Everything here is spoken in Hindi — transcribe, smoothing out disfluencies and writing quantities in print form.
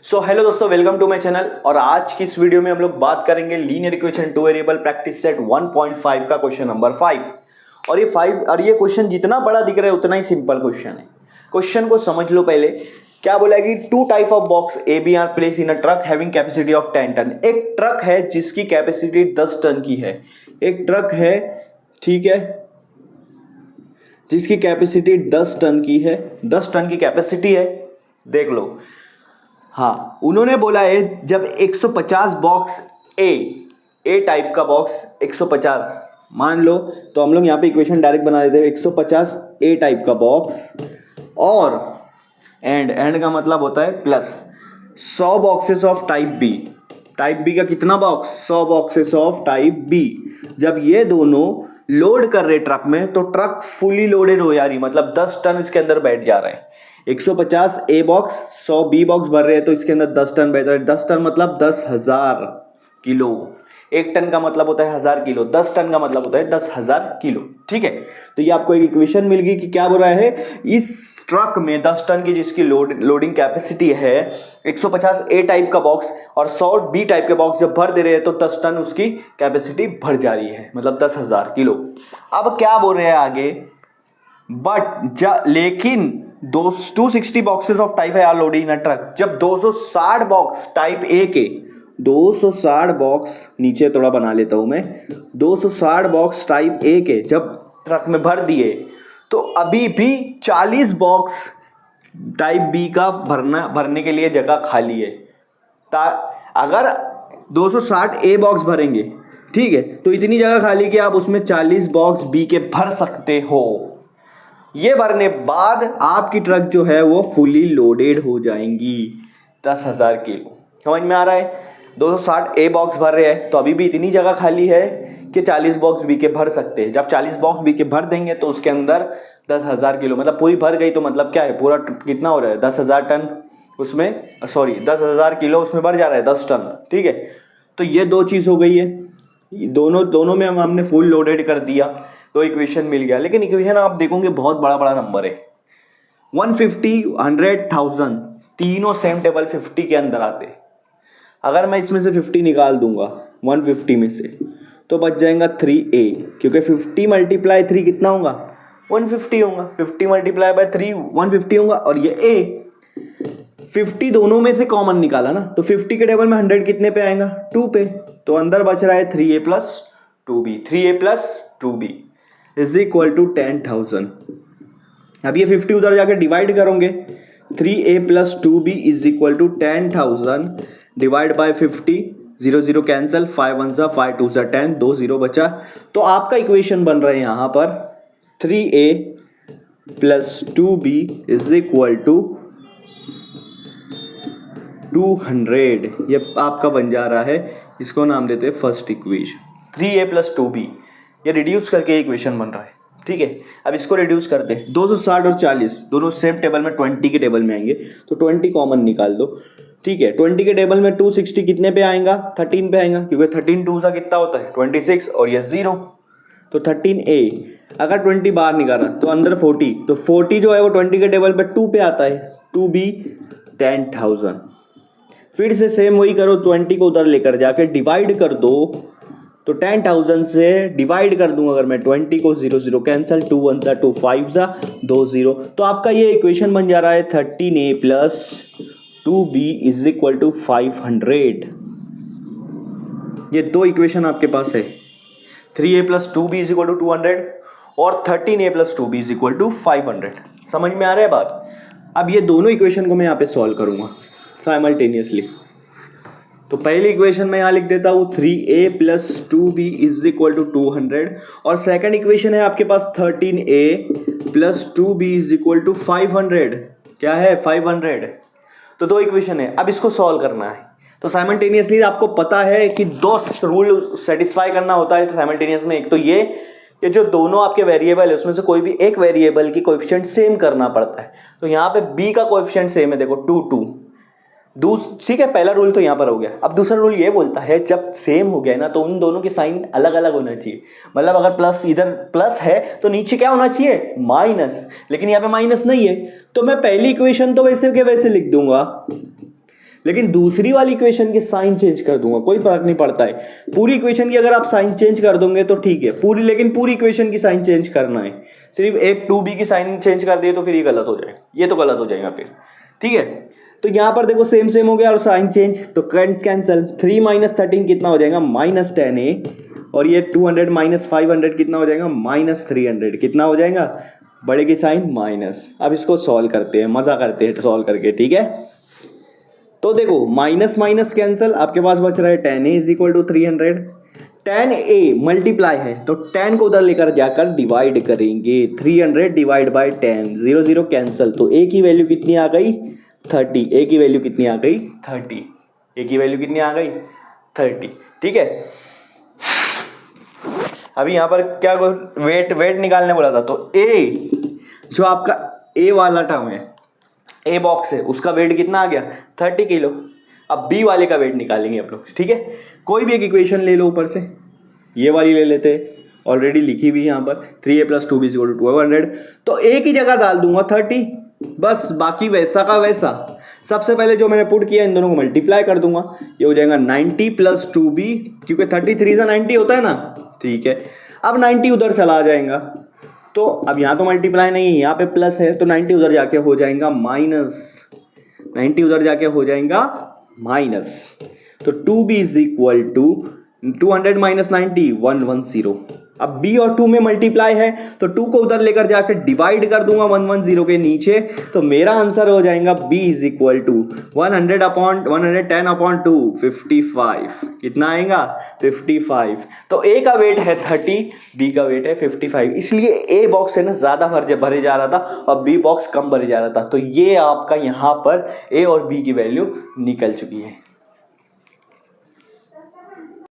सो हेलो दोस्तों, वेलकम टू माय चैनल। और आज की इस वीडियो में हम लोग बात करेंगे linear equation two variable practice set 1.5 का क्वेश्चन नंबर 5। और ये क्वेश्चन जितना बड़ा दिख रहा है उतना ही सिंपल क्वेश्चन है। क्वेश्चन को समझ लो। पहले क्या बोला है कि two type of box A B are place in a truck having capacity of 10 ton. एक ट्रक है जिसकी कैपेसिटी 10 टन की है। एक ट्रक है, ठीक है, जिसकी कैपेसिटी 10 टन की है। 10 टन की कैपेसिटी है, देख लो। हाँ, उन्होंने बोला है जब 150 बॉक्स ए टाइप का बॉक्स 150 मान लो, तो हम लोग यहाँ पे इक्वेशन डायरेक्ट बना देते हैं। 150 ए टाइप का बॉक्स और एंड का मतलब होता है plus 100 boxes of type B. Type B का कितना box? 100 boxes of type B. जब ये दोनों लोड कर रहे ट्रक में तो ट्रक फुली लोडेड हो जा रही, मतलब 10 टन इसके अंदर बैठ जा रहा है। 150 ए बॉक्स 100 बी बॉक्स भर रहे हैं तो इसके अंदर 10 टन बैठ रहा है। 10 टन मतलब 10,000 किलो। 1 टन का मतलब होता है 1000 किलो, 10 टन का मतलब होता है 10,000 किलो। ठीक है, तो ये आपको एक इक्वेशन मिल गई कि क्या बोल रहा है, इस ट्रक में 10 टन की जिसकी लोडिंग कैपेसिटी है, 150 ए टाइप का बॉक्स और 100 बी टाइप के बॉक्स जब भर दे रहे हैं तो 10 टन उसकी कैपेसिटी भर जा रही है, मतलब 10,000 किलो। अब क्या बोल रहे हैं आगे, लेकिन 260 boxes of type A are loaded in a truck. जब 260 बॉक्स टाइप ए के, 260 बॉक्स, नीचे थोड़ा बना लेता हूं मैं, 260 बॉक्स टाइप ए के जब ट्रक में भर दिए तो अभी भी 40 बॉक्स टाइप बी का भरने के लिए जगह खाली है। अगर 260 ए बॉक्स भरेंगे, ठीक है, तो इतनी जगह खाली कि आप उसमें 40 बॉक्स बी के भर सकते हो। ये भरने बाद आपकी ट्रक जो है वो फुली लोडेड हो जाएंगी 10,000 किलो। समझ में आ रहा है? 260 ए बॉक्स भर रहे हैं तो अभी भी इतनी जगह खाली है कि 40 बॉक्स बी के भर सकते हैं। जब 40 बॉक्स बी के भर देंगे तो उसके अंदर 10,000 किलो, मतलब पूरी भर गई तो मतलब क्या है, पूरा कितना हो रहा है, 10,000 टन उसमें, 10,000 किलो उसमें भर जा रहा है, 10 टन। ठीक है, तो ये दो चीज़ हो गई है। दोनों में हमने फुल लोडेड कर दिया तो इक्वेशन मिल गया। लेकिन इक्वेशन आप देखोगे बहुत बड़ा बड़ा नंबर है, 150, 100,000, तीनों सेम टेबल 50 के अंदर आते। अगर मैं इसमें से 50 निकाल दूंगा 150 में से तो बच जाएगा 3a, क्योंकि 50 मल्टीप्लाई 3 कितना होगा, 150 होगा। 50 मल्टीप्लाई बाय 3 150 होगा। और ये a 50 दोनों में से कॉमन निकाला ना, तो 50 के टेबल में 100 कितने पे आएगा, 2 पे। तो अंदर बच रहा है 3a plus 2b। 3a plus 2b is equal to 10,000। अब ये 50 उधर जाके डिवाइड करोगे, 3a plus 2b is equal to 10,000 divide by 50, 0 0 cancel, 5 1 जा 5 2 जा 10, 2 0 बचा। तो आपका इक्वेशन बन रहा है यहां पर 3a plus 2b is equal to 200। ये आपका बन जा रहा है, इसको नाम देते हैं first equation. 3a plus 2b ये रिड्यूस करके इक्वेशन बन रहा है। ठीक है, अब इसको रिड्यूस करते हैं। 260 और 40 दोनों सेम टेबल में 20 के टेबल में आएंगे तो 20 कॉमन निकाल दो। ठीक है, 20 के टेबल में 260 कितने पे आएगा, 13 पे आएगा, क्योंकि 13 2 सा कितना होता है 26 और ये 0, तो 13a। अगर 20 बाहर निकाला तो अंदर 40, तो 40 जो है वो 20 के टेबल पे 2 पे आता है, 2b 10,000। फिर से सेम वही करो, 20 को उधर लेकर जाके डिवाइड कर दो, तो 10,000 से डिवाइड कर दूं अगर मैं 20 को, 0 0 कैंसिल, 2 1 जा 2 5 जा 2 0। तो आपका ये इक्वेशन बन जा रहा है 13a plus 2b is equal to 500। ये दो इक्वेशन आपके पास है, 3a plus 2b is equal to 200 और 13a plus 2b is equal to 500। समझ में आ रहा है बात? अब ये दोनों इक्वेशन को मैं यहाँ पे सॉल्व करूंगा साइमल्टेनियसली। तो पहली इक्वेशन में यहां लिख देता हूं 3a plus 2b is equal to 200 और सेकंड इक्वेशन है आपके पास 13a plus 2b is equal to 500। क्या है, 500। तो दो इक्वेशन है, अब इसको सॉल्व करना है। तो साइमल्टेनियसली आपको पता है कि दो रूल सेटिस्फाई करना होता है तो साइमल्टेनियस में। एक तो ये कि जो दोनों आपके वेरिएबल है उसमें से कोई भी एक वेरिएबल की कोएफिशिएंट सेम करना पड़ता है। तो यहाँ पे b का कोएफिशिएंट सेम है, देखो 2 2। ठीक है, पहला रूल तो यहाँ पर हो गया। अब दूसरा रूल ये बोलता है जब सेम हो गया ना तो उन दोनों के साइन अलग अलग होना चाहिए। मतलब अगर प्लस इधर प्लस है तो नीचे क्या होना चाहिए, माइनस। लेकिन यहाँ पे माइनस नहीं है तो मैं पहली इक्वेशन तो वैसे के वैसे लिख दूंगा लेकिन दूसरी वाली इक्वेशन के साइन चेंज कर दूंगा, कोई फर्क नहीं पड़ता है। पूरी इक्वेशन की अगर आप साइन चेंज कर दोगे तो ठीक है, लेकिन पूरी इक्वेशन की साइन चेंज करना है। सिर्फ एक 2b की साइन चेंज कर दिए तो फिर ये गलत हो जाएगा, ये तो गलत हो जाएगा फिर, ठीक है। तो यहाँ पर देखो सेम सेम हो गया और साइन चेंज, तो कैंसिल। 3 - 13 कितना हो जाएगा, -10a, और ये 200 - 500 कितना हो जाएगा, -300, कितना हो जाएगा, बड़े की साइन माइनस। अब इसको सॉल्व करते हैं, मजा करते हैं सॉल्व करके, ठीक है। तो देखो माइनस माइनस कैंसिल, आपके पास बच रहा है 10a = 300। 10a मल्टीप्लाई है तो 10 को उधर लेकर जाकर डिवाइड करेंगे, 300 डिवाइड बाय 10, 0 0 कैंसिल, तो a की वैल्यू कितनी आ गई, 30। a की वैल्यू कितनी आ गई, 30। a की वैल्यू कितनी आ गई, 30, ठीक है। अभी यहाँ पर क्या वेट निकालने बोला था, तो a जो आपका a वाला टर्म है, ए बॉक्स है, उसका वेट कितना आ गया, 30 किलो। अब बी वाले का वेट निकालेंगे आप लोग, ठीक है। कोई भी एक इक्वेशन ले लो ऊपर से, ये वाली ले लेते हैं, ऑलरेडी लिखी हुई है यहाँ पर, 3a + 2b = 1200। तो ए की जगह डाल दूंगा 30, बस, बाकी वैसा का वैसा। सबसे पहले जो मैंने पुट किया इन दोनों को मल्टीप्लाई कर दूंगा, ये हो जाएगा 90 + 2b, क्योंकि 33 से 90 होता है ना, ठीक है। अब 90 उधर चला जाएगा, तो अब यहाँ तो मल्टीप्लाई नहीं है, यहाँ पे प्लस है, तो 90 उधर जाके हो जाएगा माइनस, 90 उधर जाके हो जाएगा माइनस। तो 2b = 200 - 90, 110। अब b और 2 में मल्टीप्लाई है, तो 2 को उधर लेकर जाकर डिवाइड कर दूंगा 110 के नीचे, तो मेरा आंसर हो जाएगा b = 110/2, 55। कितना आएगा, 55। तो a का वेट है 30, b का वेट है 55, इसलिए a बॉक्स है ना ज्यादा भरे जा रहा था और b बॉक्स कम भरे जा रहा था। तो ये आपका यहाँ पर a और b की वैल्यू निकल चुकी है।